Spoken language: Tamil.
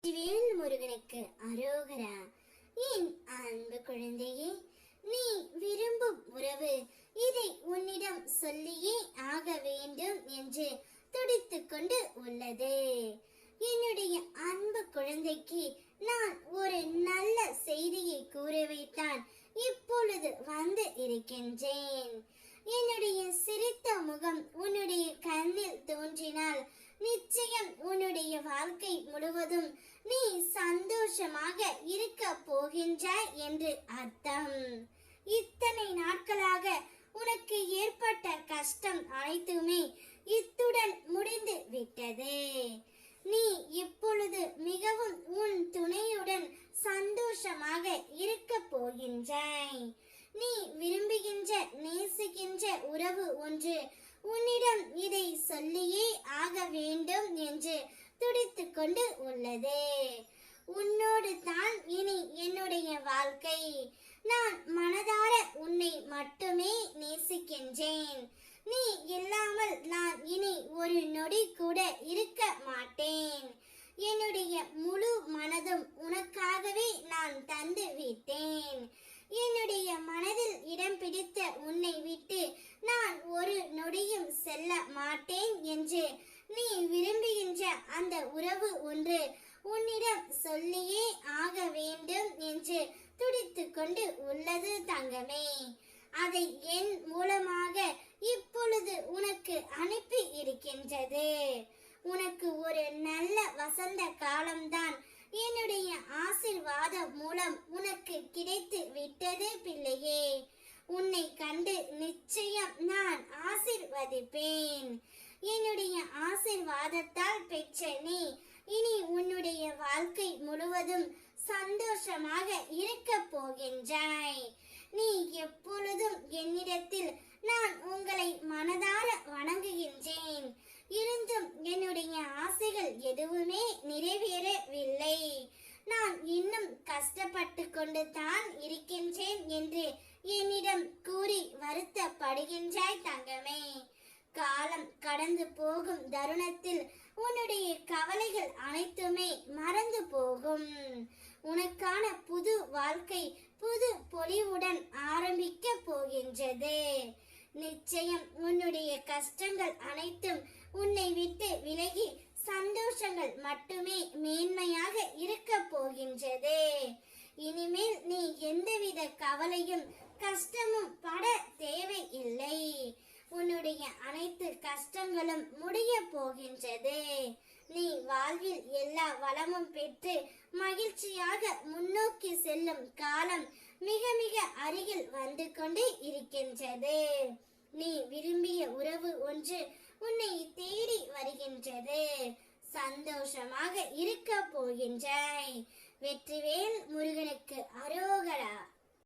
வேல் முருகனுக்கு அரோகரா. என் அன்பு குழந்தையே, நீ விரும்பும் உறவு இதை உன்னிடம் சொல்லியே ஆக வேண்டும் என்று துடித்துக் கொண்டு உள்ளது. என்னுடைய அன்பு குழந்தைக்கு நான் ஒரு நல்ல செய்தியை கூறவைத்தான் இப்பொழுது வந்து இருக்கின்றேன். என்னுடைய சிரித்த முகம் உன்னுடைய கண்ணில் தோன்றினால் நிச்சயம் உன்னுடைய வாழ்க்கை முழுவதும் நீ சந்தோஷமாக இருக்க போகின்றாய் என்று அர்த்தம். இத்தனை நாட்களாக உனக்கு ஏற்பட்ட கஷ்டம் அனைத்துமே இத்துடன் முடிந்து விட்டது. நீ இப்பொழுது மிகவும் உன் துணையுடன் சந்தோஷமாக இருக்க போகின்றாய். நீ விரும்புகின்ற நேசிக்கின்ற உறவு ஒன்று உன்னிடம் இதை சொல்லியே ஆக வேண்டும் என்று துடித்துக் கொண்டு உள்ளது. உன்னோடு தான் இனி என்னுடைய வாழ்க்கை. நான் மனதார உன்னை மட்டுமே நேசிக்கின்றேன். நீ இல்லாமல் நான் இனி ஒரு நொடி கூட இருக்க மாட்டேன். என்னுடைய முழு மனதும் உனக்காகவே நான் தந்து விட்டேன். என்னுடைய மனதில் இடம் பிடித்த உன்னை விட்டு நான் ஒரு நொடியும் செல்ல மாட்டேன் என்று நீ விரும்புகின்ற அந்த உறவு ஒன்று உன்னிடம் சொல்லியே ஆக வேண்டும் என்று துடித்துக் கொண்டு உள்ளது தங்கமே. அதை என் மூலமாக இப்பொழுது உனக்கு அனுப்பி இருக்கின்றது. உனக்கு ஒரு நல்ல வசந்த காலம்தான் என்னுடைய ஆசீர்வாதம் மூலம் உனக்கு கிடைத்து விட்டது பிள்ளையே. உன்னை கண்டு நிச்சயம் நான் ஆசீர்வதிப்பேன். என்னுடைய ஆசீர்வாதத்தால் பெற்ற நீ இனி உன்னுடைய வாழ்க்கை முழுவதும் சந்தோஷமாக இருக்க போகின்றாய். நீ எப்பொழுதும் என்னிடத்தில் நான் உங்களை மனதார வணங்குகின்றேன். இருந்தும் என்னுடைய ஆசைகள் எதுவுமே நிறைவேறவில்லை. நான் இன்னும் கஷ்டப்பட்டு கொண்டு தான் இருக்கின்றேன் என்று என்னிடம் கூறி வருத்தப்படுகின்றாய் தங்கமே. காலம் கடந்து போகும் தருணத்தில் உன்னுடைய கவலைகள் அனைத்துமே மறந்து போகும். உனக்கான புது வாழ்க்கை புது பொலிவுடன் ஆரம்பிக்க போகின்றது. நிச்சயம் உன்னுடைய கஷ்டங்கள் அனைத்தும் உன்னை விட்டு விலகி சந்தோஷங்கள் மட்டுமே மேன்மையாக இருக்க போகின்றது. இனிமேல் நீ எந்தவித கவலையும் கஷ்டமும் பட தேவையில்லை. உன்னுடைய அனைத்து கஷ்டங்களும் முடிய போகின்றது. நீ வாழ்வில் எல்லா வளமும் பெற்று மகிழ்ச்சியாக முன்னோக்கி செல்லும் காலம் மிக மிக அருகில் வந்து கொண்டு இருக்கின்றது. நீ விரும்பிய உறவு ஒன்று உன்னை தேடி வருகின்றது. சந்தோஷமாக இருக்க போகின்றாய். வெற்றிவேல் முருகனுக்கு அரோகரா.